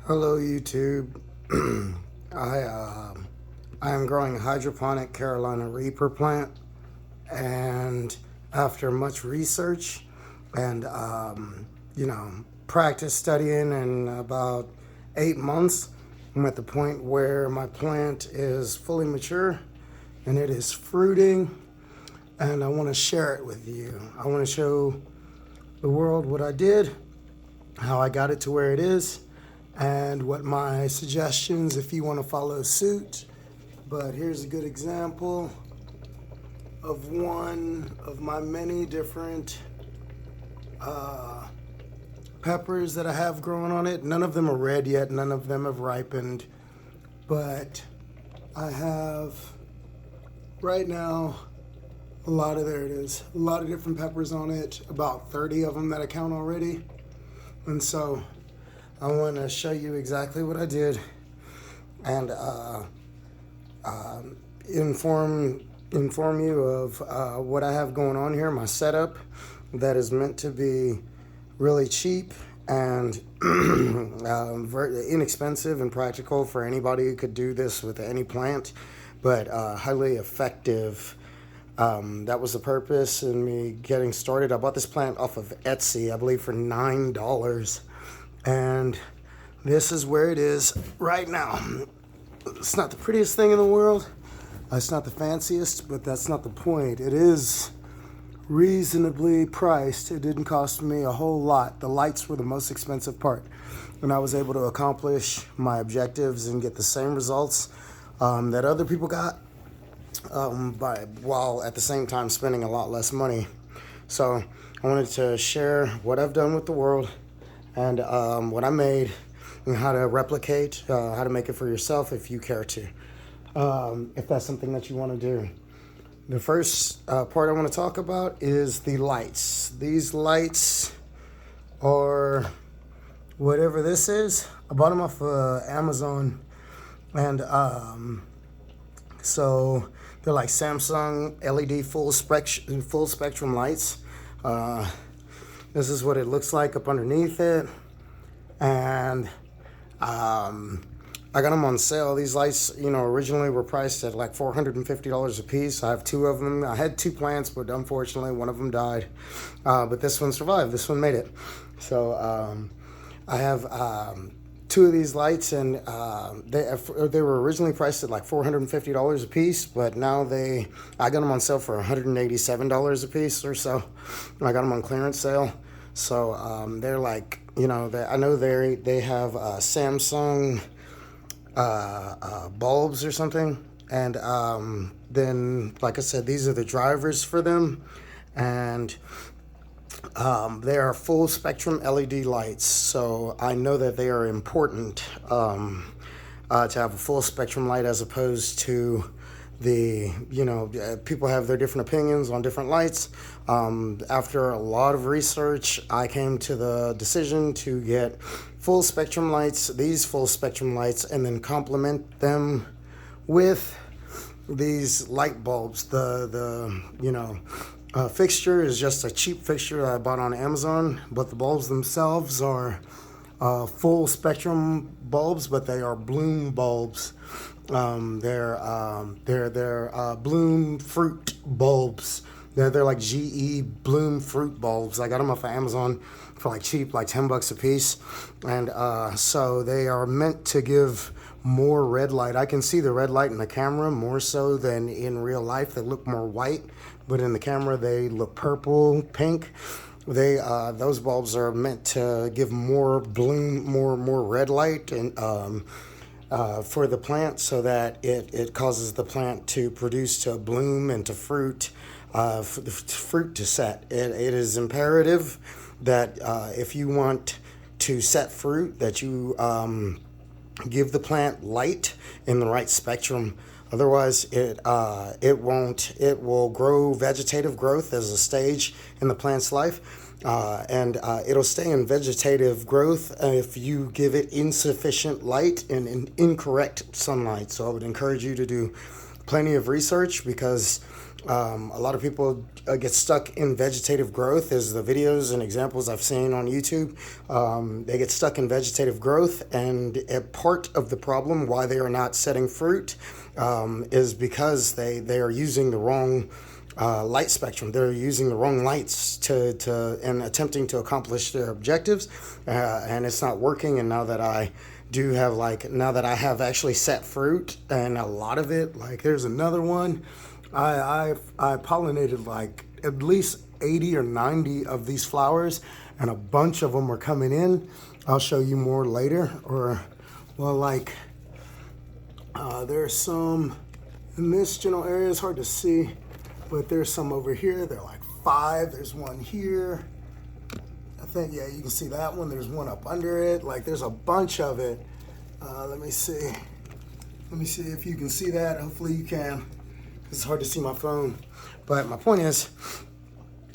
Hello YouTube. I I am growing a hydroponic Carolina Reaper plant, and after much research and practice studying in about 8 months, I'm at the point where my plant is fully mature and it is fruiting, and I want to share it with you. I want to show the world what I did, how I got it to where it is, and what my suggestions if you want to follow suit. But here's a good example of one of my many different peppers that I have growing on it. None of them are red yet, none of them have ripened, but I have right now there it is, a lot of different peppers on it, about 30 of them that I count already. And so I want to show you exactly what I did and inform you of what I have going on here, my setup that is meant to be really cheap and very inexpensive and practical for anybody who could do this with any plant, but highly effective. That was the purpose in me getting started. I bought this plant off of Etsy, I believe, for $9. And this is where it is right now. It's not the prettiest thing in the world. It's not the fanciest, but that's not the point. It is reasonably priced. It didn't cost me a whole lot. The lights were the most expensive part. And I was able to accomplish my objectives and get the same results that other people got, while at the same time spending a lot less money. So I wanted to share what I've done with the world and what I made and how to replicate, how to make it for yourself if you care to, if that's something that you want to do. The first part I want to talk about is the lights. These lights are whatever this is. I bought them off Amazon, and so they're like Samsung LED full spectrum lights. This is what it looks like up underneath it, and I got them on sale. These lights, originally were priced at like $450 a piece. I have two of them. I had two plants, but unfortunately one of them died. But this one survived. This one made it. So I have two of these lights, and they were originally priced at like $450 a piece, but now I got them on sale for $187 a piece or so. I got them on clearance sale. So they're like, I know they have Samsung bulbs or something, and then, like I said, these are the drivers for them, and they are full spectrum LED lights. So I know that they are important to have a full spectrum light, as opposed to people have their different opinions on different lights. After a lot of research, I came to the decision to get full spectrum lights, these full spectrum lights, and then complement them with these light bulbs. The fixture is just a cheap fixture that I bought on Amazon, but the bulbs themselves are full spectrum bulbs, but they are bloom bulbs. They're bloom fruit bulbs. They're like GE bloom fruit bulbs. I got them off of Amazon for like cheap, like $10 a piece, and so they are meant to give more red light. I can see the red light in the camera more so than in real life. They look more white, but in the camera they look purple, pink. Those bulbs are meant to give more bloom, more red light, and for the plant, so that it causes the plant to produce, to bloom, and to fruit, for the fruit to set. It is imperative that if you want to set fruit, that you give the plant light in the right spectrum. Otherwise, it won't. It will grow vegetative growth as a stage in the plant's life, and it'll stay in vegetative growth if you give it insufficient light and incorrect sunlight. So I would encourage you to do plenty of research, because A lot of people get stuck in vegetative growth, as the videos and examples I've seen on YouTube. They get stuck in vegetative growth, and a part of the problem why they are not setting fruit is because they are using the wrong light spectrum. They're using the wrong lights and attempting to accomplish their objectives, and it's not working. And now that I have actually set fruit, and a lot of it, like there's another one. I pollinated like at least 80 or 90 of these flowers, and a bunch of them are coming in. I'll show you more later. There's some in this general area. It's hard to see, but there's some over here. They're like 5. There's one here. I think, yeah, you can see that one. There's one up under it. Like, there's a bunch of it. Let me see. Let me see if you can see that. Hopefully you can. It's hard to see my phone. But my point is,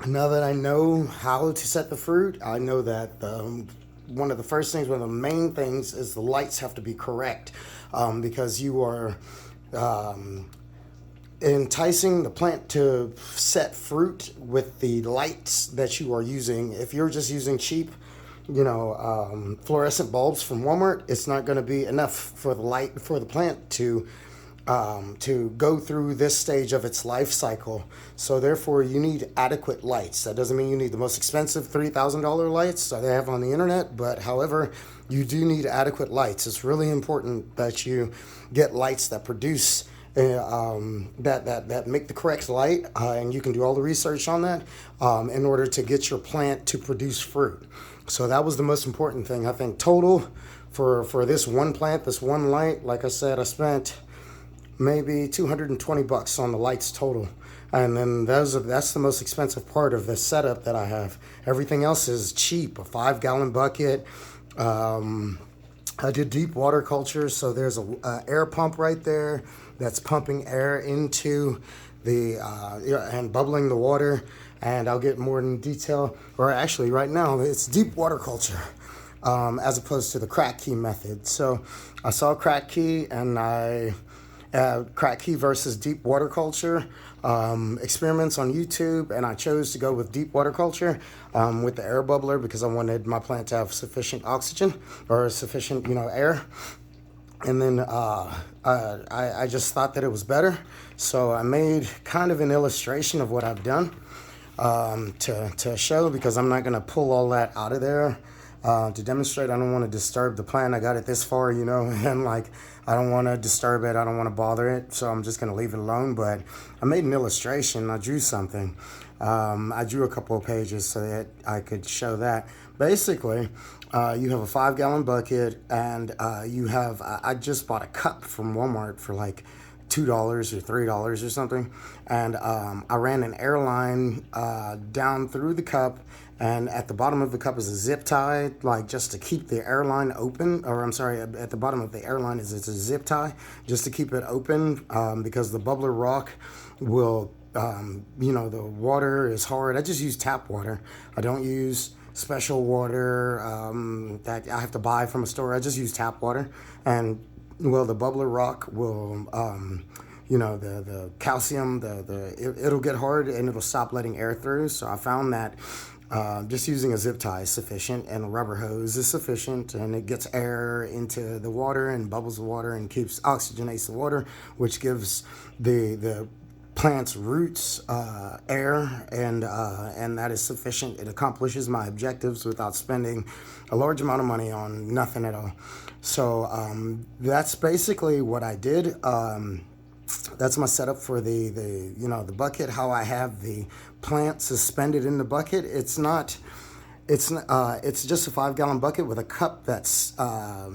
now that I know how to set the fruit, I know that one of the main things is the lights have to be correct, because you are enticing the plant to set fruit with the lights that you are using. If you're just using cheap, fluorescent bulbs from Walmart, it's not going to be enough for the plant to go through this stage of its life cycle. So therefore, you need adequate lights. That doesn't mean you need the most expensive $3,000 lights that they have on the internet, but however, you do need adequate lights. It's really important that you get lights that produce that make the correct light, and you can do all the research on that in order to get your plant to produce fruit. So that was the most important thing, I think. Total for this one plant, this one light, like I said, I spent maybe $220 on the lights total, and then that's the most expensive part of the setup that I have. Everything else is cheap. A 5-gallon bucket. I did deep water culture, so there's a air pump right there that's pumping air into the and bubbling the water. And I'll get more in detail, or actually right now it's deep water culture, as opposed to the crack key method. So I saw crack key, and crack key versus deep water culture experiments on YouTube, and I chose to go with deep water culture with the air bubbler because I wanted my plant to have sufficient oxygen, or sufficient air. And then I just thought that it was better, so I made kind of an illustration of what I've done to show, because I'm not going to pull all that out of there to demonstrate. I don't want to disturb the plant. I got it this far, and like I don't want to disturb it. I don't want to bother it, so I'm just going to leave it alone. But I made an illustration. I drew something. I drew a couple of pages so that I could show that. Basically, you have a 5-gallon bucket, and I just bought a cup from Walmart for like $2 or $3 or something, and I ran an air line down through the cup, and at the bottom of the cup is a zip tie, like just to keep the airline open, or I'm sorry, at the bottom of the airline it's a zip tie just to keep it open, because the bubbler rock will, the water is hard. I just use tap water. I don't use special water that I have to buy from a store. I just use tap water, and well, the bubbler rock will, the calcium, it'll get hard and it'll stop letting air through. So I found that just using a zip tie is sufficient, and a rubber hose is sufficient, and it gets air into the water and bubbles the water and oxygenates the water, which gives the plant's roots air, and that is sufficient. It accomplishes my objectives without spending a large amount of money on nothing at all. So that's basically what I did. That's my setup for the bucket. How I have the plant suspended in the bucket. It's just a 5-gallon bucket with a cup that's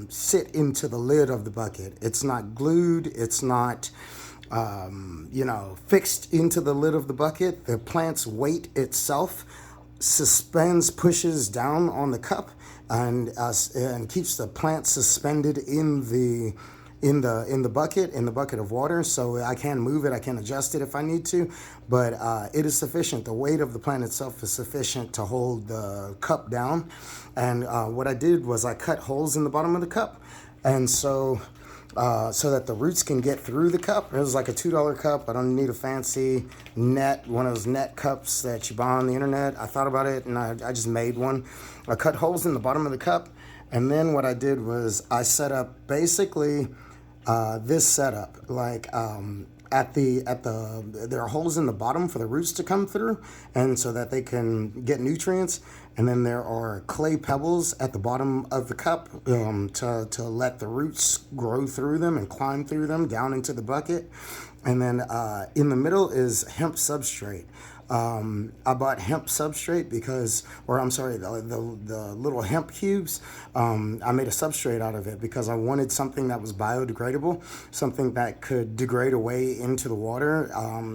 sit into the lid of the bucket. It's not glued. It's not fixed into the lid of the bucket. The plant's weight itself pushes down on the cup, and keeps the plant suspended in the bucket of water. So I can move it, I can adjust it if I need to, but it is sufficient. The weight of the plant itself is sufficient to hold the cup down. And what I did was I cut holes in the bottom of the cup, and so so that the roots can get through the cup. It was like a $2 cup. I don't need a fancy net, one of those net cups that you buy on the internet. I thought about it and I just made one. I cut holes in the bottom of the cup, and then what I did was I set up basically this setup, like there are holes in the bottom for the roots to come through, and so that they can get nutrients. And then there are clay pebbles at the bottom of the cup to let the roots grow through them and climb through them down into the bucket. And then in the middle is hemp substrate. I bought hemp substrate because, or I'm sorry, the little hemp cubes. I made a substrate out of it because I wanted something that was biodegradable, something that could degrade away into the water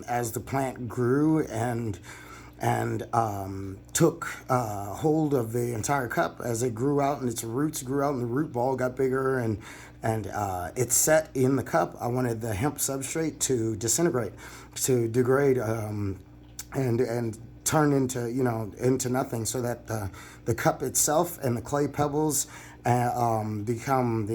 as the plant grew and took hold of the entire cup as it grew out and its roots grew out and the root ball got bigger and it set in the cup. I wanted the hemp substrate to disintegrate, to degrade, and turn into into nothing, so that the cup itself and the clay pebbles become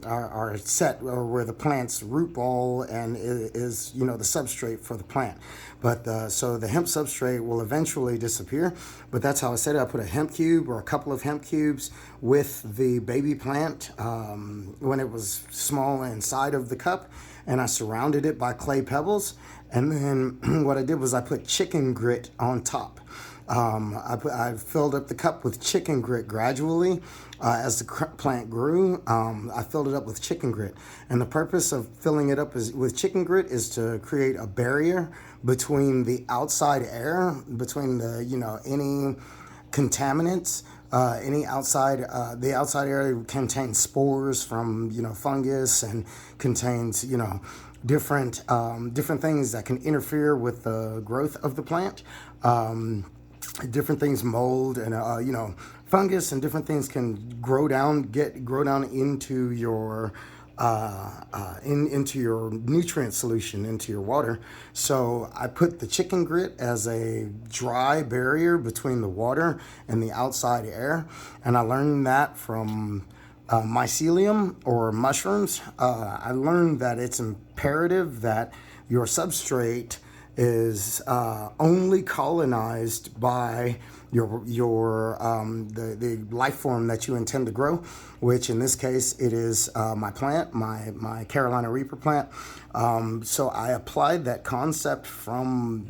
are set, or where the plant's root ball and is the substrate for the plant. But so the hemp substrate will eventually disappear, but that's how I said it. I put a hemp cube or a couple of hemp cubes with the baby plant when it was small inside of the cup, and I surrounded it by clay pebbles. And then what I did was I put chicken grit on top. I filled up the cup with chicken grit gradually as the plant grew. I filled it up with chicken grit, and the purpose of filling it up with chicken grit is to create a barrier between the outside air, between the any contaminants. The outside air contains spores from fungus, and contains different things that can interfere with the growth of the plant. Different things, mold and fungus and different things can grow down into your into your nutrient solution, into your water. So I put the chicken grit as a dry barrier between the water and the outside air, and I learned that from mycelium or mushrooms. I learned that it's imperative that your substrate is only colonized by the life form that you intend to grow, which in this case it is my plant, my Carolina Reaper plant. So I applied that concept from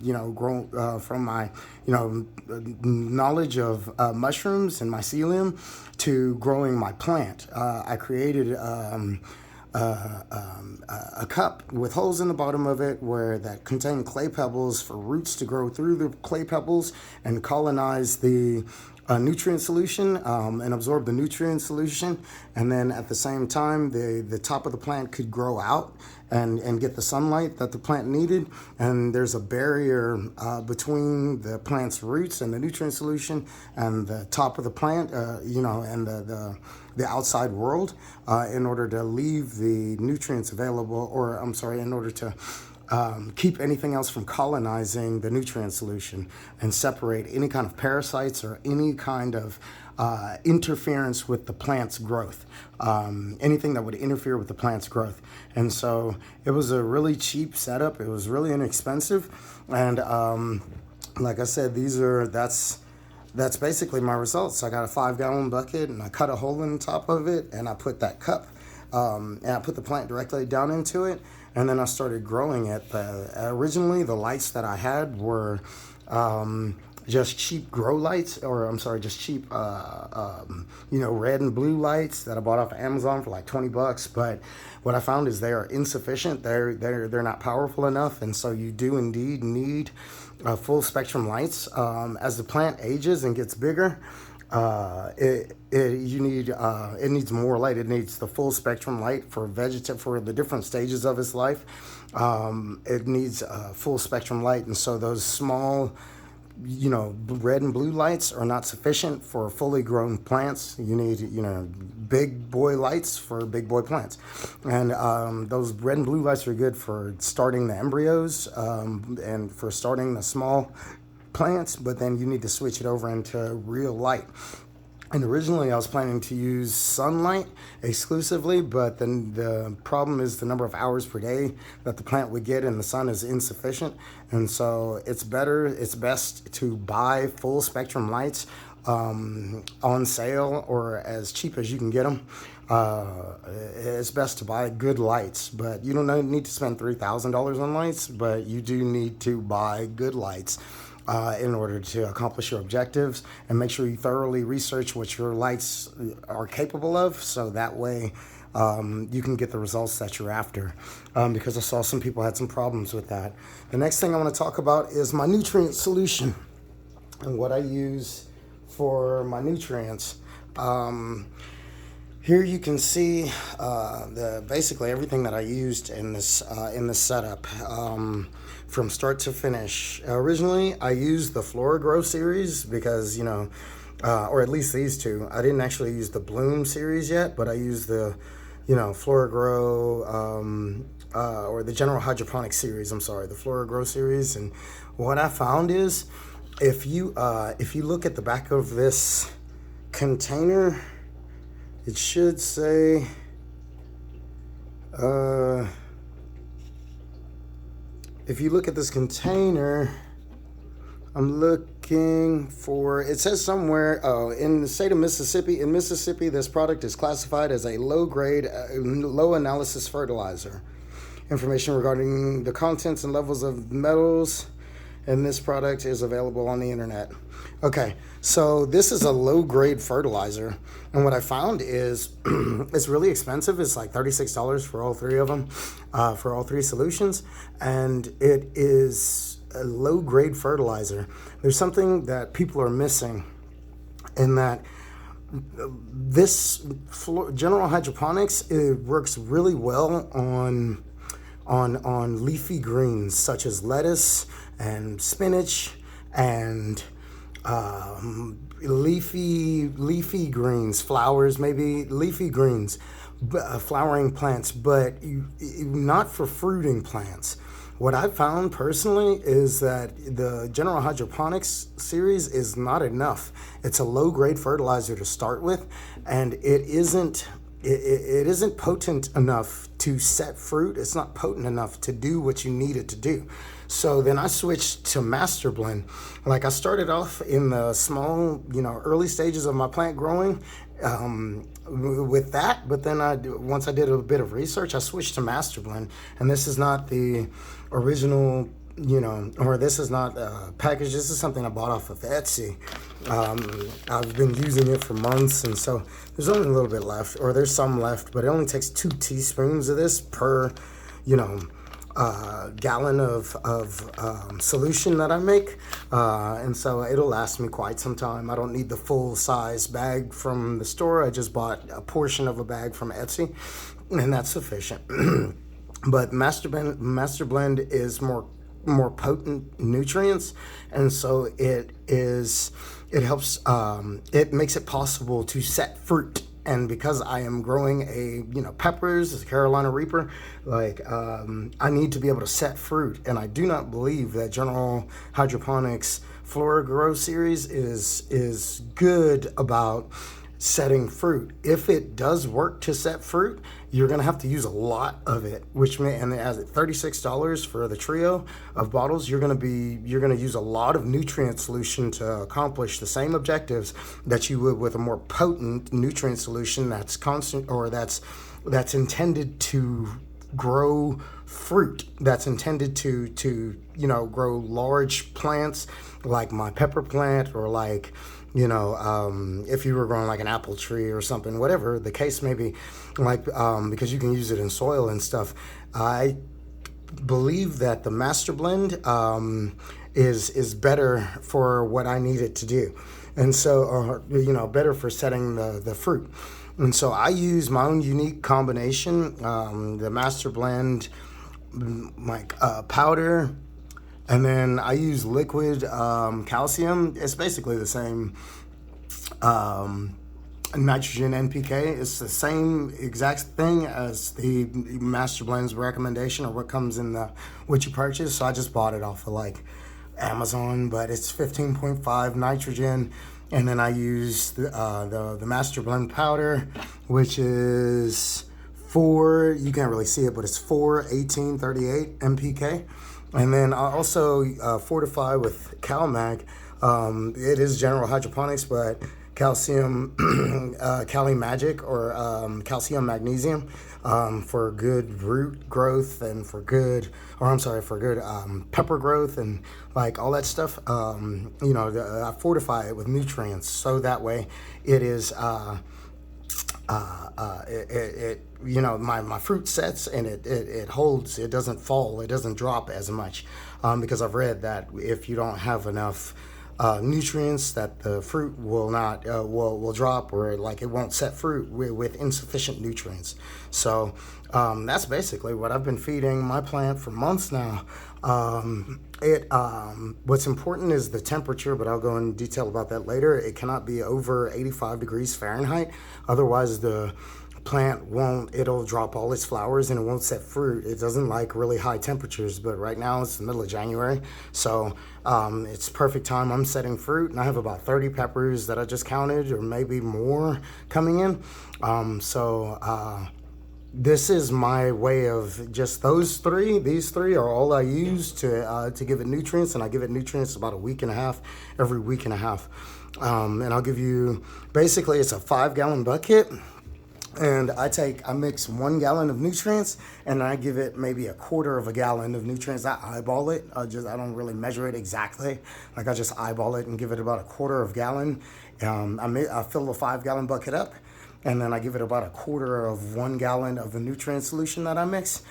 from my knowledge of mushrooms and mycelium to growing my plant. I created a cup with holes in the bottom of it that contain clay pebbles for roots to grow through the clay pebbles and colonize the nutrient solution and absorb the nutrient solution. And then at the same time, the top of the plant could grow out and get the sunlight that the plant needed. And there's a barrier between the plant's roots and the nutrient solution and the top of the plant, and the outside world, in order to leave the nutrients available, or I'm sorry, in order to keep anything else from colonizing the nutrient solution and separate any kind of parasites or any kind of interference with the plant's growth, anything that would interfere with the plant's growth. And so it was a really cheap setup. It was really inexpensive. And like I said, that's basically my results. I got a 5-gallon bucket and I cut a hole in the top of it and I put that cup and I put the plant directly down into it. And then I started growing it. Originally, the lights that I had were just cheap grow lights, or I'm sorry, just cheap, red and blue lights that I bought off of Amazon for like $20. But what I found is they are insufficient. They're not powerful enough, and so you do indeed need full spectrum lights. As the plant ages and gets bigger, it needs more light. It needs the full spectrum light for the different stages of its life. It needs full spectrum light, and so those small red and blue lights are not sufficient for fully grown plants. You need big boy lights for big boy plants, and those red and blue lights are good for starting the embryos and for starting the small plants, but then you need to switch it over into real light. And originally I was planning to use sunlight exclusively, but then the problem is the number of hours per day that the plant would get in the sun is insufficient. And so it's best to buy full spectrum lights on sale or as cheap as you can get them. It's best to buy good lights, but you don't need to spend $3,000 on lights, but you do need to buy good lights in order to accomplish your objectives, and make sure you thoroughly research what your lights are capable of, so that way you can get the results that you're after, because I saw some people had some problems with that. The next thing I want to talk about is my nutrient solution and what I use for my nutrients. Here you can see basically everything that I used in this setup from start to finish. Originally, I used the Flora Grow series because, or at least these two. I didn't actually use the Bloom series yet, but I used the, Flora Grow or the General Hydroponic series. I'm sorry, the Flora Grow series. And what I found is, if you look at the back of this container, it should say, if you look at this container, I'm looking for, it says somewhere, in the state of Mississippi, this product is classified as a low-grade, low-analysis fertilizer. Information regarding the contents and levels of metals in this product is available on the internet. Okay, so this is a low-grade fertilizer, and what I found is it's really expensive. It's like $36 for all three of them, for all three solutions, and it is a low-grade fertilizer. There's something that people are missing in that this General Hydroponics, it works really well on leafy greens such as lettuce and spinach and leafy greens, flowers, maybe leafy greens, flowering plants, but not for fruiting plants. What I found personally is that the General Hydroponics series is not enough. It's a low-grade fertilizer to start with, and it isn't potent enough to set fruit. It's not potent enough to do what you need it to do. So then I switched to Master Blend. Like, I started off in the small, early stages of my plant growing with that, but then once I did a bit of research, I switched to Master Blend. And this is not the original, or this is not a package. This is something I bought off of Etsy. I've been using it for months, and so there's only a little bit left, or there's some left, but it only takes 2 teaspoons of this per, gallon of solution that I make, and so it'll last me quite some time. I don't need the full size bag from the store. I just bought a portion of a bag from Etsy, and that's sufficient. But Master Blend is more potent nutrients, and so it helps, it makes it possible to set fruit. And because I am growing peppers, Carolina Reaper, I need to be able to set fruit. And I do not believe that General Hydroponics Flora Grow series is good about setting fruit. If it does work to set fruit, you're gonna have to use a lot of it, and as $36 for the trio of bottles, you're gonna use a lot of nutrient solution to accomplish the same objectives that you would with a more potent nutrient solution that's constant, or that's intended to grow fruit, that's intended to grow large plants like my pepper plant, or like if you were growing like an apple tree or something, whatever the case may be, because you can use it in soil and stuff. I believe that the Master Blend is better for what I need it to do, and so better for setting the fruit. And so I use my own unique combination, the Master Blend, powder. And then I use liquid calcium. It's basically the same nitrogen NPK. It's the same exact thing as the Master Blend's recommendation, or what comes in what you purchase. So I just bought it off of Amazon, but it's 15.5 nitrogen, And then I use the Master Blend powder, which is 4, you can't really see it, but it's 4-18-38 MPK. And then I also fortify with CalMag. It is general hydroponics, but calcium, Cali Magic, or calcium magnesium, for good root growth and for good, for good pepper growth and like all that stuff. I fortify it with nutrients so that way it is. My fruit sets and it holds, it doesn't fall, it doesn't drop as much, because I've read that if you don't have enough nutrients, that the fruit will not will drop, or like it won't set fruit with insufficient nutrients. So that's basically what I've been feeding my plant for months now. What's important is the temperature, but I'll go in detail about that later. It cannot be over 85 degrees Fahrenheit, otherwise the plant it'll drop all its flowers and it won't set fruit. It doesn't like really high temperatures, but right now it's the middle of January, so it's perfect time. I'm setting fruit, and I have about 30 peppers that I just counted, or maybe more coming in. This is my way of just these three are all I use to give it nutrients, and I give it nutrients about every week and a half. And I'll give you, basically it's a 5-gallon bucket, and I mix 1 gallon of nutrients, and I give it maybe a quarter of a gallon of nutrients. I eyeball it. I don't really measure it exactly. Like I just eyeball it and give it about a quarter of a gallon. I fill the 5-gallon bucket up, and then I give it about a quarter of 1 gallon of the nutrient solution that I mix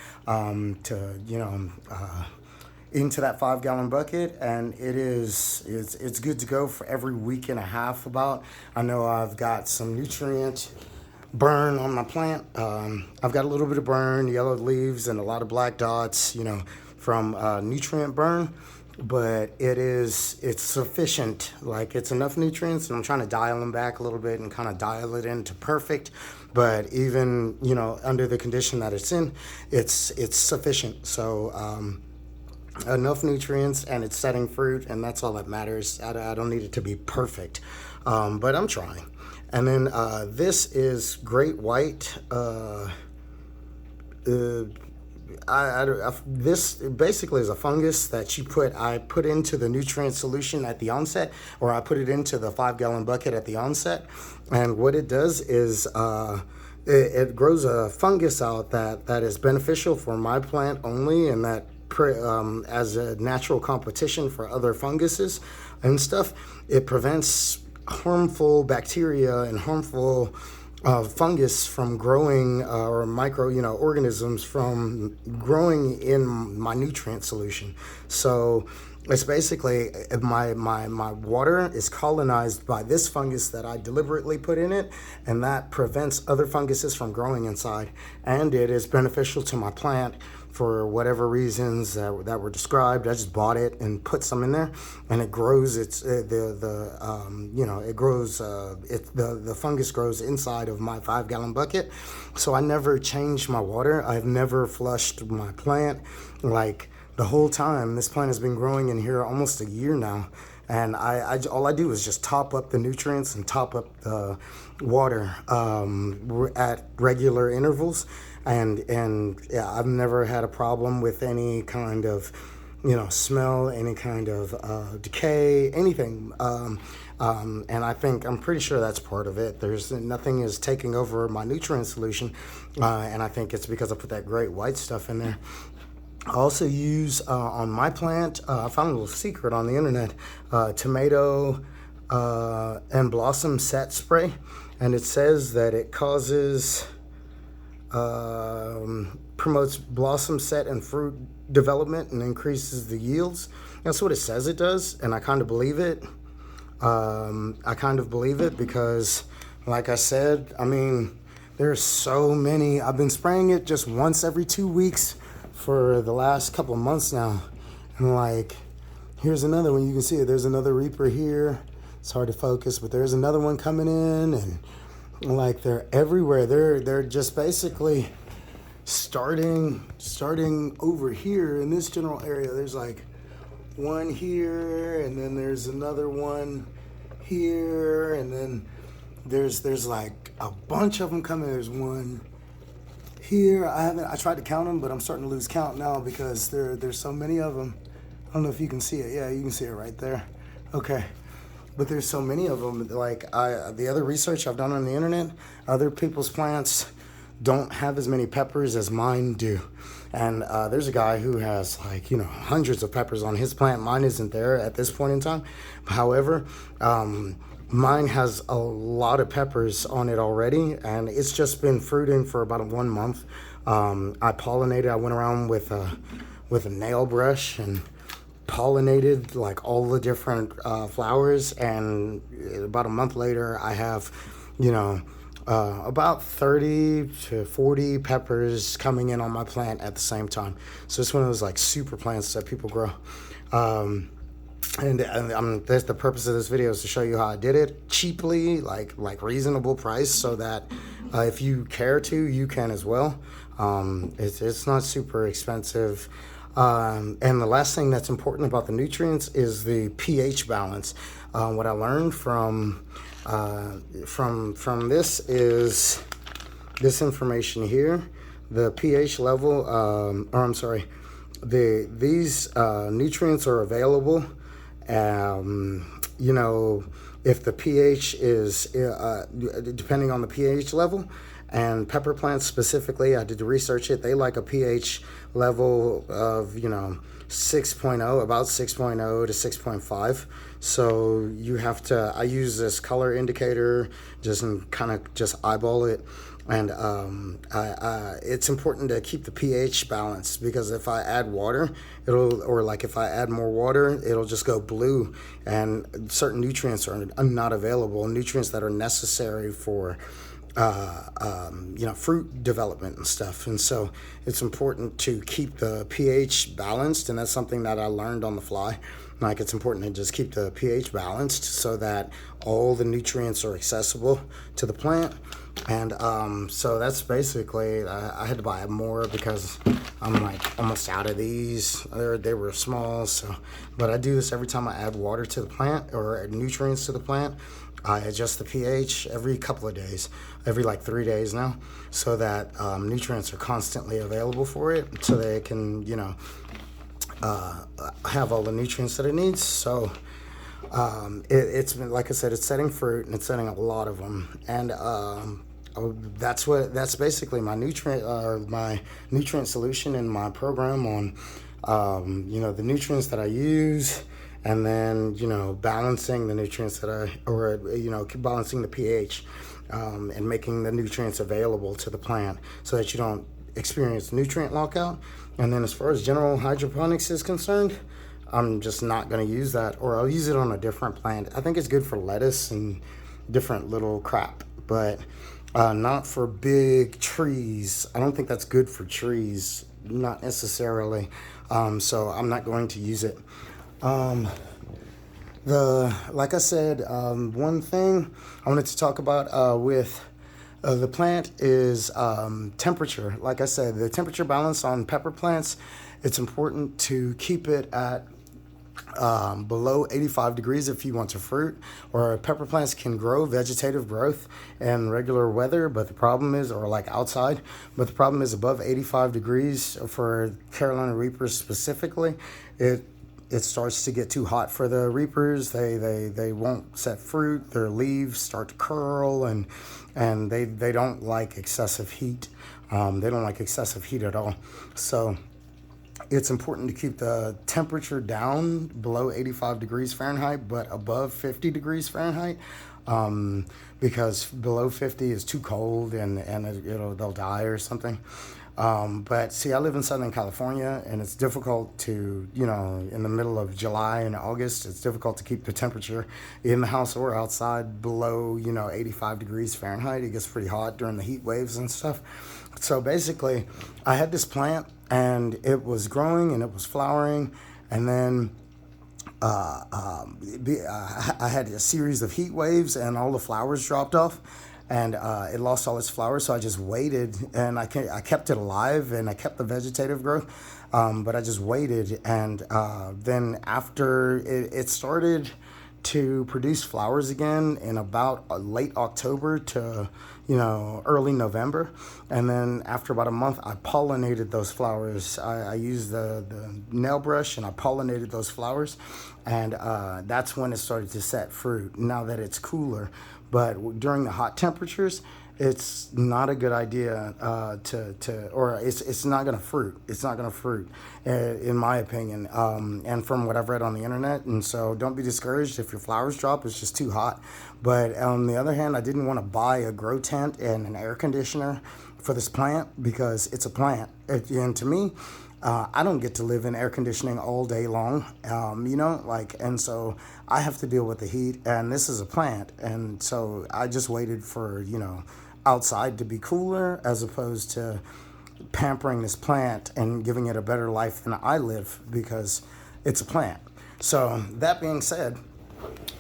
into that 5-gallon bucket, and it's good to go for every week and a half. About, I know I've got some nutrient burn on my plant. I've got a little bit of burn, yellow leaves, and a lot of black dots, from nutrient burn, but it's sufficient. Like, it's enough nutrients, and I'm trying to dial them back a little bit and kind of dial it into perfect. But even, under the condition that it's in, it's sufficient. So enough nutrients, and it's setting fruit, and that's all that matters. I don't need it to be perfect, but I'm trying. And then this is great white. This basically is a fungus that I put into the nutrient solution at the onset, or I put it into the 5-gallon bucket at the onset. And what it does is it grows a fungus out that is beneficial for my plant only, and that as a natural competition for other funguses and stuff, it prevents harmful bacteria and harmful fungus from growing, or micro organisms from growing in my nutrient solution. So it's basically my water is colonized by this fungus that I deliberately put in it, and that prevents other funguses from growing inside, and it is beneficial to my plant for whatever reasons that were described. I just bought it and put some in there, and it grows. The fungus grows inside of my 5-gallon bucket. So I never changed my water. I've never flushed my plant. Like, the whole time this plant has been growing in here almost a year now, and all I do is just top up the nutrients and top up the water at regular intervals. And yeah, I've never had a problem with any kind of, smell, any kind of decay, anything. And I'm pretty sure that's part of it. Nothing is taking over my nutrient solution, and I think it's because I put that great white stuff in there. I also use on my plant, I found a little secret on the internet, tomato and blossom set spray, and it says that it promotes blossom set and fruit development and increases the yields. That's what it says it does, and I kind of believe it. Because, like I said, there's so many. I've been spraying it just once every 2 weeks for the last couple of months now, and here's another one. You can see it. There's another Reaper here. It's hard to focus, but there's another one coming in, and they're everywhere. They're just basically starting over here in this general area. There's one here, and then there's another one here, and then there's like a bunch of them coming. There's one here. I tried to count them, but I'm starting to lose count now because there's so many of them. I don't know if you can see it. Yeah, you can see it right there. Okay. But there's so many of them. Like the other research I've done on the internet, other people's plants don't have as many peppers as mine do. And there's a guy who has like, hundreds of peppers on his plant. Mine isn't there at this point in time. However, mine has a lot of peppers on it already, and it's just been fruiting for about 1 month. I pollinated. I went around with a nail brush and pollinated like all the different flowers, and about a month later I have about 30 to 40 peppers coming in on my plant at the same time. So it's one of those like super plants that people grow. And that's the purpose of this video, is to show you how I did it cheaply, like reasonable price, so that if you care to, you can as well. It's not super expensive. And the last thing that's important about the nutrients is the pH balance. What I learned from this is this information here. The pH level, or I'm sorry, these nutrients are available. If the pH is depending on the pH level. And pepper plants specifically, I did research it. They like a pH level of 6.0, about 6.0 to 6.5. So you have to. I use this color indicator, just eyeball it, and it's important to keep the pH balanced, because if I add water, if I add more water, it'll just go blue, and certain nutrients are not available. Nutrients that are necessary for fruit development and stuff. And so it's important to keep the pH balanced, and that's something that I learned on the fly. Like, it's important to just keep the pH balanced so that all the nutrients are accessible to the plant. And so that's basically, I had to buy more because I'm like almost out of these. They were small, but I do this every time I add water to the plant or add nutrients to the plant. I adjust the pH every couple of days, every like 3 days now, so that nutrients are constantly available for it, so they can, have all the nutrients that it needs. So it's been, like I said, it's setting fruit, and it's setting a lot of them. And that's basically my nutrient solution in my program on, the nutrients that I use. And then, balancing the nutrients balancing the pH, and making the nutrients available to the plant so that you don't experience nutrient lockout. And then as far as general hydroponics is concerned, I'm just not going to use that, or I'll use it on a different plant. I think it's good for lettuce and different little crap, but not for big trees. I don't think that's good for trees, not necessarily. So I'm not going to use it. Like I said, one thing I wanted to talk about with the plant is temperature. Like I said, the temperature balance on pepper plants, it's important to keep it at below 85 degrees if you want to fruit. Or pepper plants can grow vegetative growth in regular weather, but the problem is, or like outside, but the problem is above 85 degrees for Carolina Reapers specifically, it starts to get too hot for the Reapers. They won't set fruit. Their leaves start to curl, and they don't like excessive heat. They don't like excessive heat at all. So it's important to keep the temperature down below 85 degrees Fahrenheit, but above 50 degrees Fahrenheit, because below 50 is too cold, and they'll die or something. But see, I live in Southern California, and it's difficult to, in the middle of July and August, it's difficult to keep the temperature in the house or outside below, 85 degrees Fahrenheit. It gets pretty hot during the heat waves and stuff. So basically, I had this plant, and it was growing, and it was flowering, and then I had a series of heat waves, and all the flowers dropped off. And it lost all its flowers, so I just waited, and I kept it alive, and I kept the vegetative growth, but I just waited, and then after it started to produce flowers again in about late October to, early November. And then after about a month, I pollinated those flowers. I used the nail brush and I pollinated those flowers. And that's when it started to set fruit, now that it's cooler. But during the hot temperatures, it's not a good idea or it's not going to fruit. It's not going to fruit, in my opinion, and from what I've read on the internet. And so don't be discouraged if your flowers drop. It's just too hot. But on the other hand, I didn't want to buy a grow tent and an air conditioner for this plant because it's a plant. And to me, I don't get to live in air conditioning all day long, and so I have to deal with the heat, and this is a plant. And so I just waited for, outside to be cooler as opposed to pampering this plant and giving it a better life than I live because it's a plant. So that being said,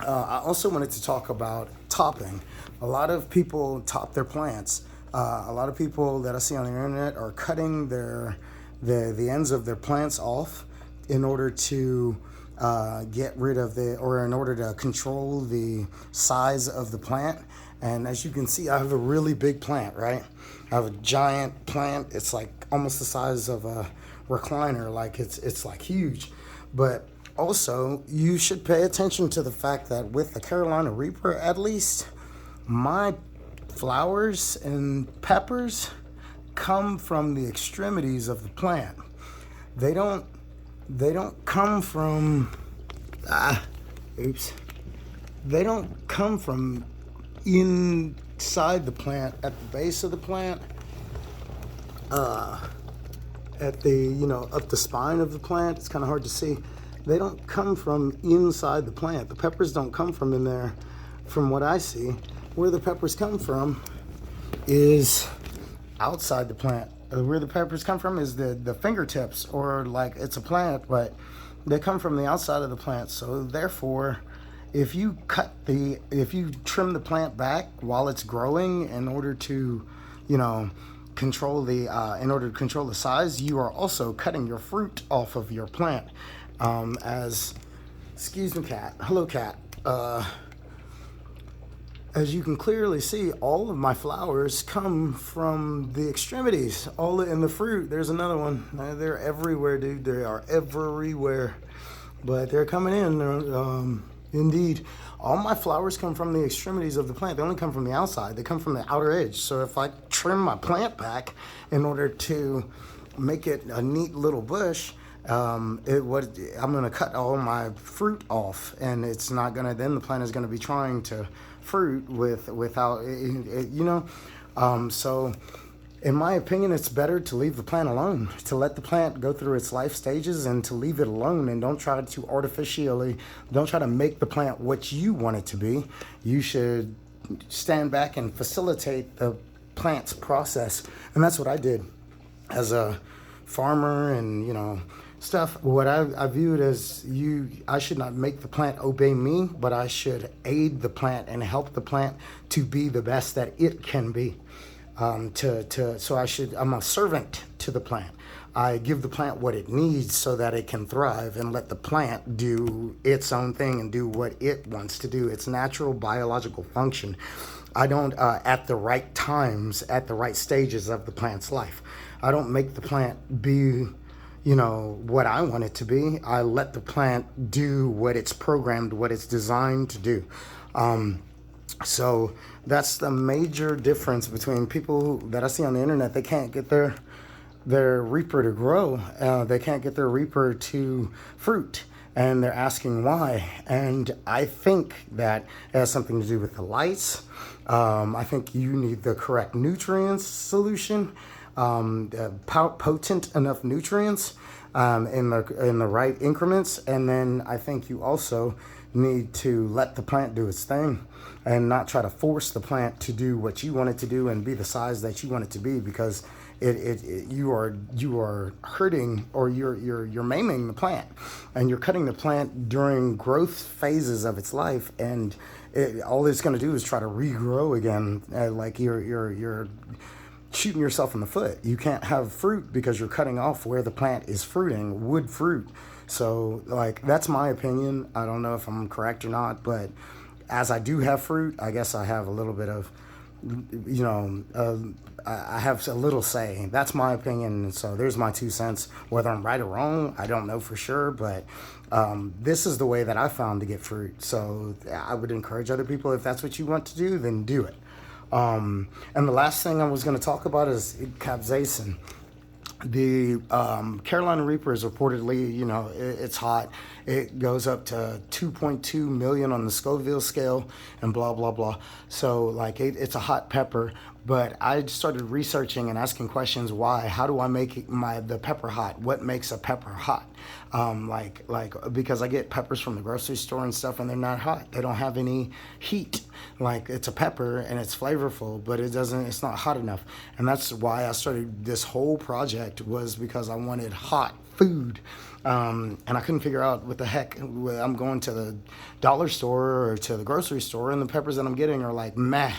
I also wanted to talk about topping. A lot of people top their plants. A lot of people that I see on the internet are cutting the ends of their plants off in order to get rid of in order to control the size of the plant. And as you can see, I have a really big plant, right? I have a giant plant. It's like almost the size of a recliner. Like it's like huge. But also, you should pay attention to the fact that with the Carolina Reaper, at least, my flowers and peppers come from the extremities of the plant. They don't come from they don't come from inside the plant at the base of the plant, at the up the spine of the plant. It's kind of hard to see. They don't come from inside the plant. The peppers don't come from in there, from what I see. Where the peppers come from is outside the plant. Where the peppers come from is the fingertips, or like it's a plant, but they come from the outside of the plant. So therefore, if you trim the plant back while it's growing in order to, control the size, you are also cutting your fruit off of your plant. Excuse me, cat. Hello, cat. As you can clearly see, all of my flowers come from the extremities. All in the fruit. There's another one. They're everywhere, dude. They are everywhere. But they're coming in. Indeed. All my flowers come from the extremities of the plant. They only come from the outside. They come from the outer edge. So if I trim my plant back in order to make it a neat little bush, I'm going to cut all my fruit off, and it's not going to, then the plant is going to be trying to fruit without, so in my opinion, it's better to leave the plant alone, to let the plant go through its life stages and to leave it alone, and don't try to make the plant what you want it to be. You should stand back and facilitate the plant's process. And that's what I did as a farmer and, stuff. What I view it as, I should not make the plant obey me, but I should aid the plant and help the plant to be the best that it can be. I'm a servant to the plant. I give the plant what it needs so that it can thrive, and let the plant do its own thing and do what it wants to do, its natural biological function. I don't, at the right times, at the right stages of the plant's life, I don't make the plant be what I want it to be. I let the plant do what it's programmed, what it's designed to do. So that's the major difference between people that I see on the internet. They can't get their Reaper to grow. They can't get their Reaper to fruit, and they're asking why. And I think that it has something to do with the lights. I think you need the correct nutrients solution. Potent enough nutrients in the right increments, and then I think you also need to let the plant do its thing and not try to force the plant to do what you want it to do and be the size that you want it to be, because you are hurting, or you're maiming the plant, and you're cutting the plant during growth phases of its life, and all it's going to do is try to regrow again. Like you're shooting yourself in the foot. You can't have fruit because you're cutting off where the plant is fruiting, wood fruit. So, like, that's my opinion. I don't know if I'm correct or not, but as I do have fruit, I guess I have a little bit of, I have a little say. That's my opinion. So there's my 2 cents. Whether I'm right or wrong, I don't know for sure, but this is the way that I found to get fruit. So I would encourage other people, if that's what you want to do, then do it. And the last thing I was going to talk about is capsaicin. The Carolina Reaper is reportedly, it's hot. It goes up to 2.2 million on the Scoville scale and blah, blah, blah. So, like, it's a hot pepper. But I started researching and asking questions. Why? How do I make the pepper hot? What makes a pepper hot? Because I get peppers from the grocery store and stuff, and they're not hot. They don't have any heat. Like, it's a pepper and it's flavorful, but it's not hot enough. And that's why I started this whole project, was because I wanted hot food. And I couldn't figure out what the heck. I'm going to the dollar store or to the grocery store, and the peppers that I'm getting are like meh.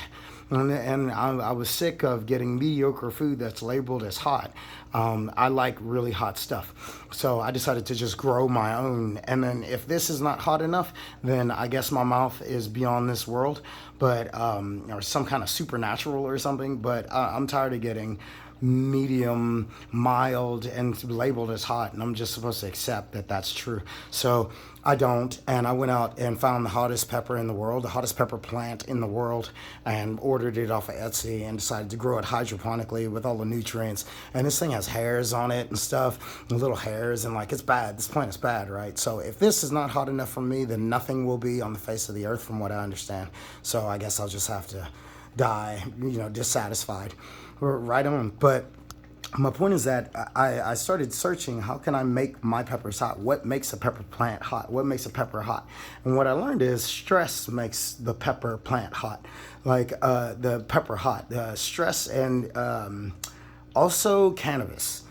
And I was sick of getting mediocre food that's labeled as hot. I like really hot stuff. So I decided to just grow my own. And then if this is not hot enough, then I guess my mouth is beyond this world, but or some kind of supernatural or something. But I'm tired of getting medium, mild, and labeled as hot, and I'm just supposed to accept that that's true. So I don't, and I went out and found the hottest pepper in the world, the hottest pepper plant in the world, and ordered it off of Etsy and decided to grow it hydroponically with all the nutrients. And this thing has hairs on it and stuff, and little hairs, and like, it's bad. This plant is bad, right? So if this is not hot enough for me, then nothing will be on the face of the earth, from what I understand. So I guess I'll just have to die, dissatisfied. Right on. But my point is that I started searching, how can I make my peppers hot? What makes a pepper plant hot? What makes a pepper hot? And what I learned is stress makes the pepper plant hot, like the pepper hot. Stress and also cannabis.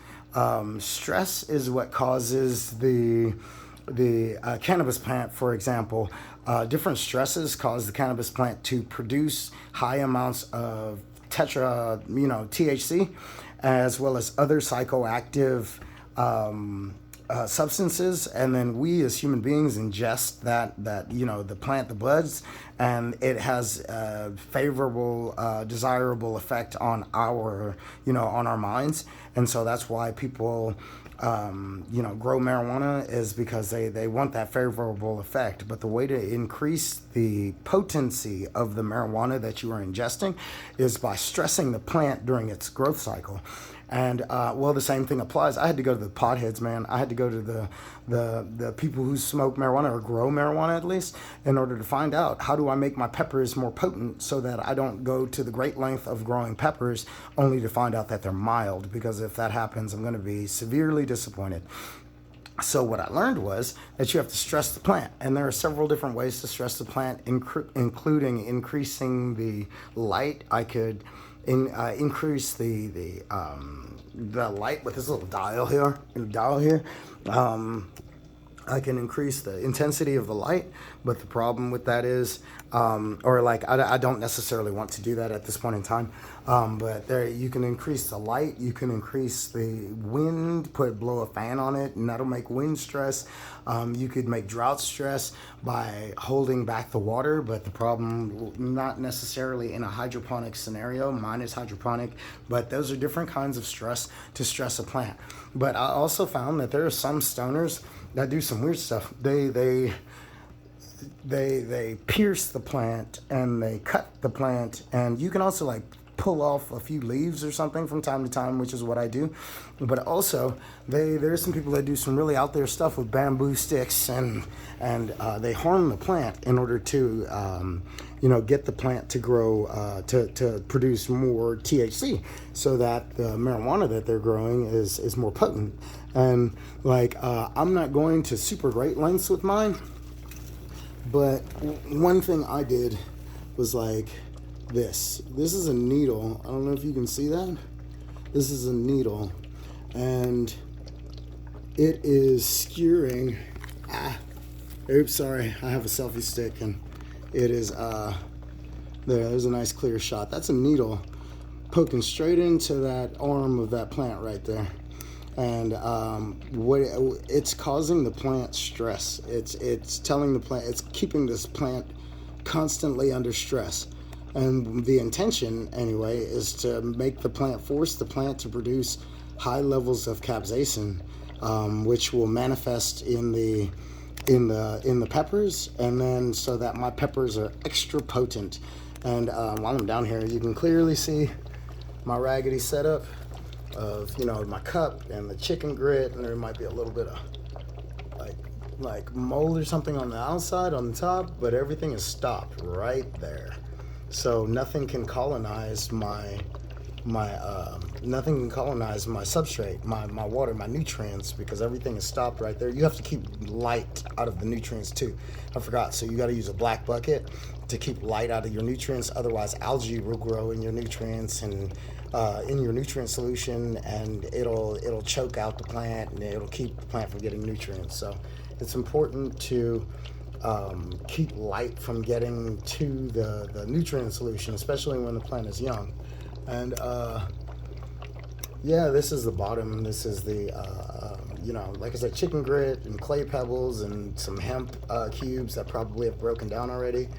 Stress is what causes the cannabis plant, for example. Different stresses cause the cannabis plant to produce high amounts of THC, as well as other psychoactive substances, and then we as human beings ingest that the plant, the buds, and it has a favorable, desirable effect on our minds. And so that's why people grow marijuana, is because they want that favorable effect. But the way to increase the potency of the marijuana that you are ingesting is by stressing the plant during its growth cycle. And the same thing applies. I had to go to the potheads, man. I had to go to the people who smoke marijuana, or grow marijuana at least, in order to find out, how do I make my peppers more potent, so that I don't go to the great length of growing peppers only to find out that they're mild, because if that happens, I'm going to be severely disappointed. So what I learned was that you have to stress the plant, and there are several different ways to stress the plant, including increasing the light. I could increase the light with this little dial here. I can increase the intensity of the light, but the problem with that is, I don't necessarily want to do that at this point in time. But you can increase the light, you can increase the wind, blow a fan on it, and that'll make wind stress. You could make drought stress by holding back the water, but the problem, not necessarily in a hydroponic scenario. Mine is hydroponic, but those are different kinds of stress to stress a plant. But I also found that there are some stoners that do some weird stuff. They pierce the plant, and they cut the plant, and you can also pull off a few leaves or something from time to time, which is what I do. But also, there's some people that do some really out there stuff with bamboo sticks, and they harm the plant in order to get the plant to grow, to produce more THC, so that the marijuana that they're growing is more potent. And I'm not going to super great lengths with mine, but one thing I did was this is a needle. I don't know if you can see that. This is a needle, and it is skewering. Oops, sorry. I have a selfie stick, and it is there's a nice clear shot. That's a needle, poking straight into that arm of that plant right there. And it's causing the plant stress. It's telling the plant, it's keeping this plant constantly under stress. And the intention, anyway, is to make the plant, force the plant to produce high levels of capsaicin, which will manifest in the peppers, and then so that my peppers are extra potent. And while I'm down here, you can clearly see my raggedy setup of, you know, my cup and the chicken grit, and there might be a little bit of like mold or something on the outside, on the top, but everything is stopped right there. So nothing can colonize my substrate, my water, my nutrients, because everything is stopped right there. You have to keep light out of the nutrients too. I forgot. So you got to use a black bucket to keep light out of your nutrients. Otherwise, algae will grow in your nutrients and in your nutrient solution, and it'll choke out the plant, and it'll keep the plant from getting nutrients. So it's important to keep light from getting to the nutrient solution, especially when the plant is young. And yeah, this is the bottom. This is the you know, like I said, chicken grit and clay pebbles and some hemp cubes that probably have broken down already.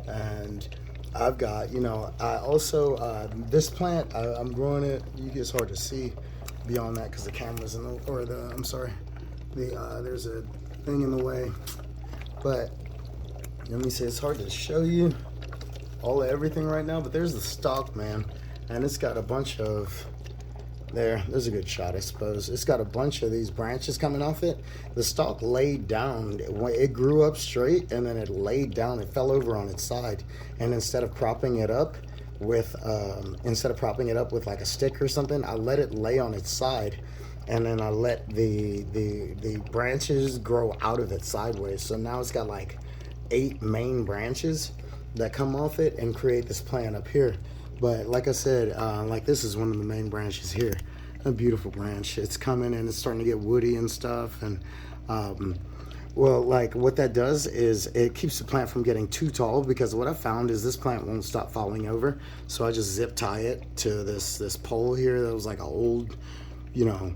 And I've got, you know, I also this plant, I'm growing it. It's hard to see beyond that because the camera's in the, or the, I'm sorry, there's a thing in the way. But let me see, it's hard to show you everything right now, but there's the stalk, man, and it's got a bunch of, there's a good shot, I suppose. It's got a bunch of these branches coming off it. The stalk laid down, it grew up straight, and then it laid down, it fell over on its side, and instead of propping it up with like a stick or something, I let it lay on its side, and then I let the branches grow out of it sideways. So now it's got like 8 main branches that come off it and create this plant up here. But like I said, like this is one of the main branches here. A beautiful branch. It's coming and it's starting to get woody and stuff. And well, like what that does is it keeps the plant from getting too tall, because what I found is this plant won't stop falling over. So I just zip tie it to this pole here that was like an old, you know,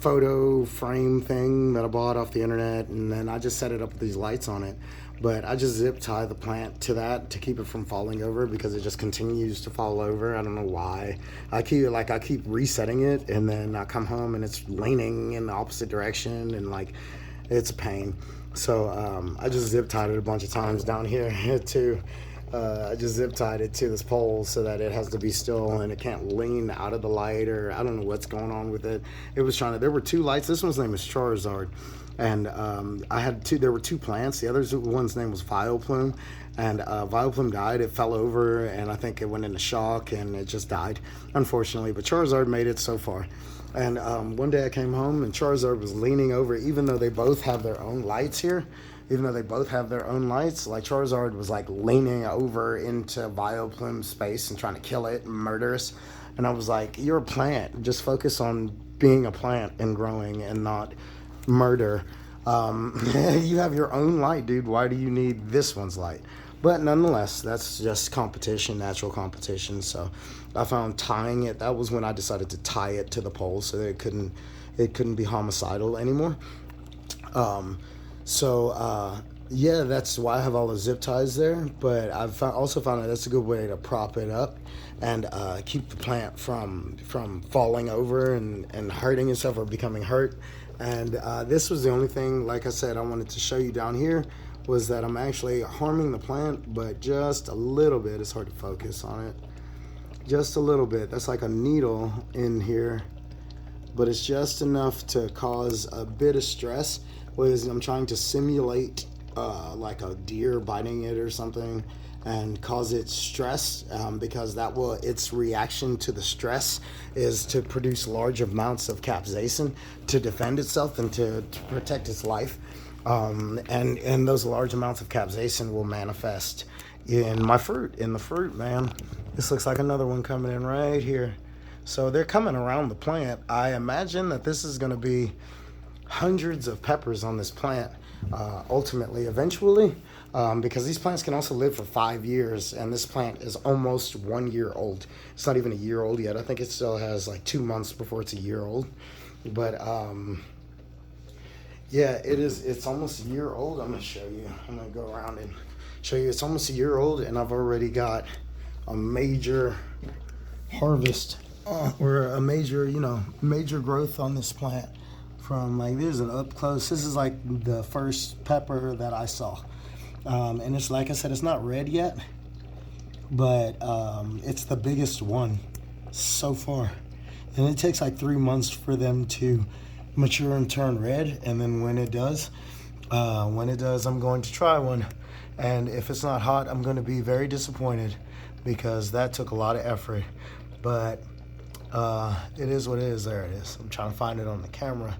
photo frame thing that I bought off the internet, and then I just set it up with these lights on it. But I just zip tie the plant to that to keep it from falling over, because it just continues to fall over. I don't know why. I keep resetting it, and then I come home and it's leaning in the opposite direction, and like it's a pain. So I just zip tied it a bunch of times down here too. I just zip tied it to this pole so that it has to be still and it can't lean out of the light, or I don't know what's going on with it. It was trying to, there were 2 lights. This one's name is Charizard, and there were 2 plants. The other one's name was Vileplume, and Vileplume died. It fell over, and I think it went into shock, and it just died, unfortunately. But Charizard made it so far. And one day I came home, and Charizard was leaning over, even though they both have their own lights here. Even though they both have their own lights, like Charizard was like leaning over into Vileplume's space and trying to kill it and murder us. And I was like, you're a plant. Just focus on being a plant and growing and not murder. You have your own light, dude. Why do you need this one's light? But nonetheless, that's just competition, natural competition. So I found tying it, that was when I decided to tie it to the pole so that it couldn't be homicidal anymore. Yeah, that's why I have all the zip ties there. But I've also found that that's a good way to prop it up and keep the plant from falling over and hurting itself or becoming hurt. And this was the only thing, like I said, I wanted to show you down here, was that I'm actually harming the plant, but just a little bit. It's hard to focus on it. Just a little bit. That's like a needle in here, but it's just enough to cause a bit of stress. Was I'm trying to simulate like a deer biting it or something and cause it stress, because its reaction to the stress is to produce large amounts of capsaicin to defend itself and to protect its life. And those large amounts of capsaicin will manifest in my fruit, man. This looks like another one coming in right here. So they're coming around the plant. I imagine that this is going to be hundreds of peppers on this plant ultimately, eventually. because these plants can also live for 5 years, and this plant is almost 1 year old. It's not even a year old yet. I think it still has like 2 months before it's a year old. But yeah, it's almost a year old. I'm gonna show you. I'm gonna go around and show you. It's almost a year old, and I've already got a major harvest or a major, major growth on this plant. From like, there's an up close. This is like the first pepper that I saw. And it's like I said, it's not red yet, but it's the biggest one so far. And it takes like 3 months for them to mature and turn red. And then when it does, I'm going to try one. And if it's not hot, I'm going to be very disappointed, because that took a lot of effort. But it is what it is. There it is. I'm trying to find it on the camera.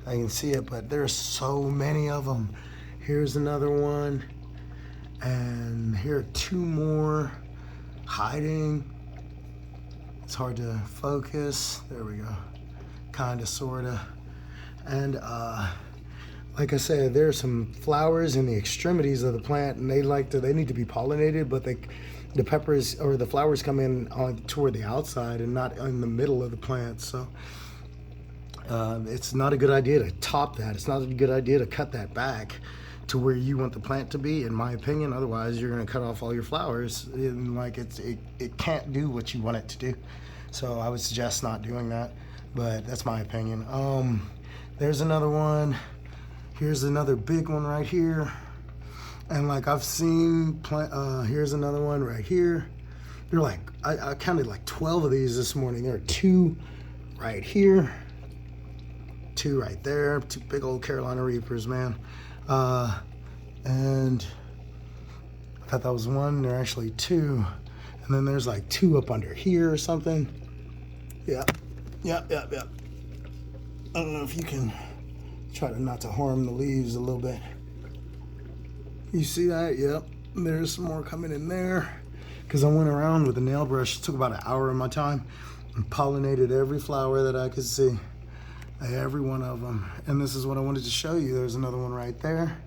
I can see it, but there's so many of them. Here's another one. And here are 2 more hiding. It's hard to focus. There we go. Kinda, sorta. And like I said, there are some flowers in the extremities of the plant, and they need to be pollinated, but the peppers or the flowers come in toward the outside and not in the middle of the plant. So it's not a good idea to top that. It's not a good idea to cut that back to where you want the plant to be, in my opinion. Otherwise, you're going to cut off all your flowers, and like it can't do what you want it to do. So I would suggest not doing that, but that's my opinion. There's another one. Here's another big one right here. And like I've seen, here's another one right here. They're like, I counted like 12 of these this morning. There are 2 right here, 2 right there, 2 big old Carolina Reapers, man. And I thought that was 1, there are actually 2. And then there's like 2 up under here or something. Yeah. I don't know if you can try to not to harm the leaves a little bit. You see that? Yep. There's some more coming in there. Because I went around with a nail brush. It took about an hour of my time and pollinated every flower that I could see. Every one of them. And this is what I wanted to show you. There's another one right there.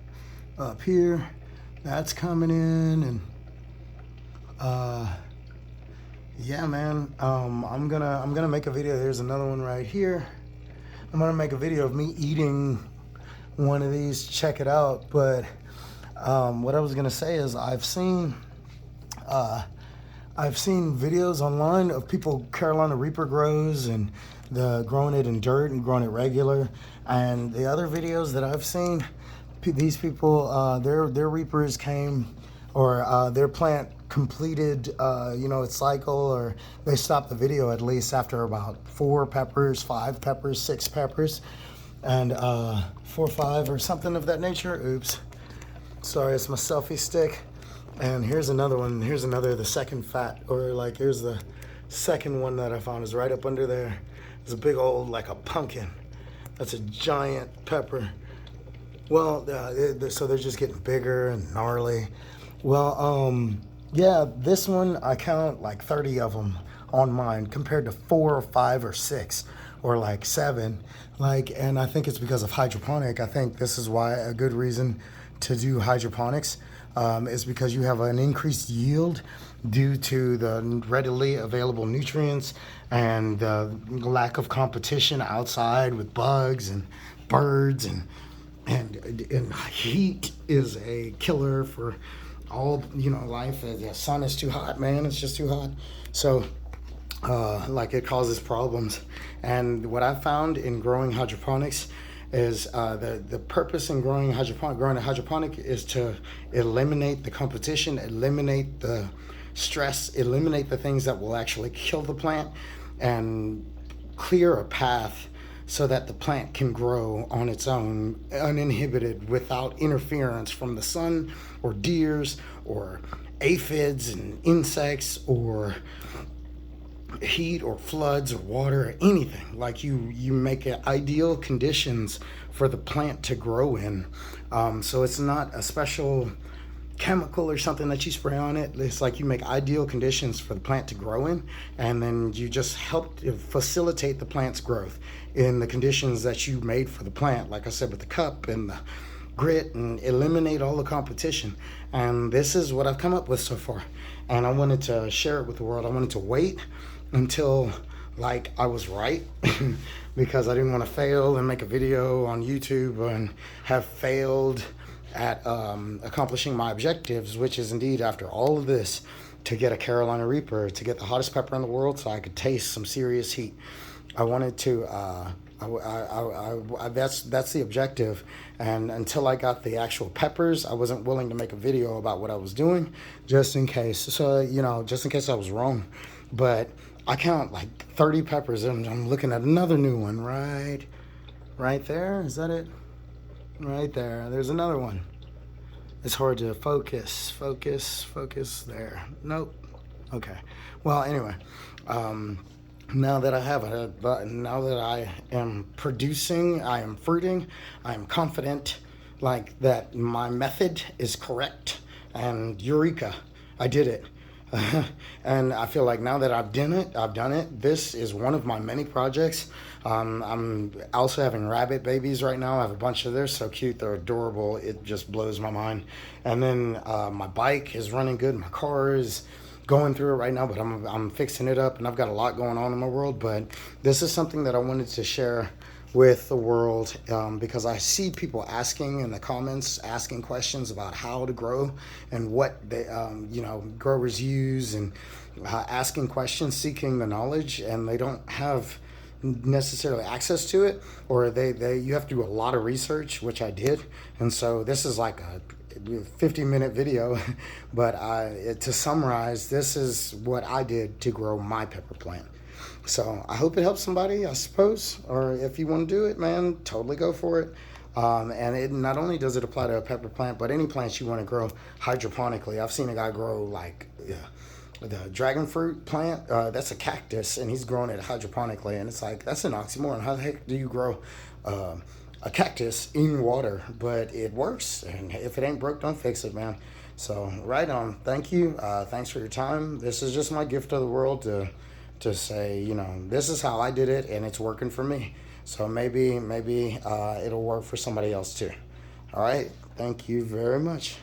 Up here. That's coming in. And yeah, man. I'm gonna make a video. There's another one right here. I'm gonna make a video of me eating one of these. Check it out. But what I was gonna say is I've seen videos online of people Carolina Reaper grows, and growing it in dirt and growing it regular. And the other videos that I've seen, these people, their Reapers came, or their plant completed, its cycle, or they stopped the video at least after about 4 peppers, 5 peppers, 6 peppers, and 4 or 5 or something of that nature. Oops. Sorry, it's my selfie stick. And here's another one. Here's the second here's the second one that I found, is right up under there. It's a big old, like a pumpkin. That's a giant pepper. Well, so they're just getting bigger and gnarly. Well, yeah, this one, I count like 30 of them on mine compared to 4 or 5 or 6 or like 7. And I think it's because of hydroponic. I think this is why a good reason to do hydroponics is because you have an increased yield due to the readily available nutrients and the lack of competition outside with bugs and birds, and heat is a killer for all life. The sun is too hot, man. It's just too hot. So it causes problems. And what I found in growing hydroponics is the purpose in growing a hydroponic is to eliminate the competition, eliminate the stress, eliminate the things that will actually kill the plant, and clear a path so that the plant can grow on its own, uninhibited, without interference from the sun or deers or aphids and insects or heat or floods or water or anything. Like you make ideal conditions for the plant to grow in. So it's not a special chemical or something that you spray on it. It's like you make ideal conditions for the plant to grow in, and then you just help to facilitate the plant's growth in the conditions that you made for the plant. Like I said, with the cup and grit and eliminate all the competition. And this is what I've come up with so far. And I wanted to share it with the world. I wanted to wait until like I was right because I didn't want to fail and make a video on YouTube and have failed at accomplishing my objectives, which is indeed, after all of this, to get a Carolina Reaper, to get the hottest pepper in the world so I could taste some serious heat. I wanted to, that's the objective. And until I got the actual peppers, I wasn't willing to make a video about what I was doing, just in case. So, you know, just in case I was wrong. But I count like 30 peppers, and I'm looking at another new one right there. Is that it? Right there. There's another one. It's hard to focus there. Nope. Okay. Well, anyway, now that I have it, now that I am producing, I am fruiting, I am confident like that my method is correct, and eureka, I did it. And I feel like now that I've done it. This is one of my many projects. I'm also having rabbit babies right now. I have a bunch of, they're so cute, they're adorable. It just blows my mind. And then my bike is running good. My car is going through it right now, but I'm fixing it up, and I've got a lot going on in my world. But this is something that I wanted to share with the world, because I see people asking in the comments, asking questions about how to grow and what they, growers use, and asking questions, seeking the knowledge, and they don't have necessarily access to it, or you have to do a lot of research, which I did. And so this is like a 50-minute video, but to summarize, this is what I did to grow my pepper plant. So I hope it helps somebody, I suppose, or if you want to do it, man, totally go for it. And it not only does it apply to a pepper plant, but any plants you want to grow hydroponically. I've seen a guy grow like the dragon fruit plant. That's a cactus, and he's growing it hydroponically, and it's like, that's an oxymoron. How the heck do you grow a cactus in water? But it works, and if it ain't broke, don't fix it, man. So right on. Thank you. Thanks for your time. This is just my gift to the world to say, you know, this is how I did it, and it's working for me. So maybe it'll work for somebody else too. All right. Thank you very much.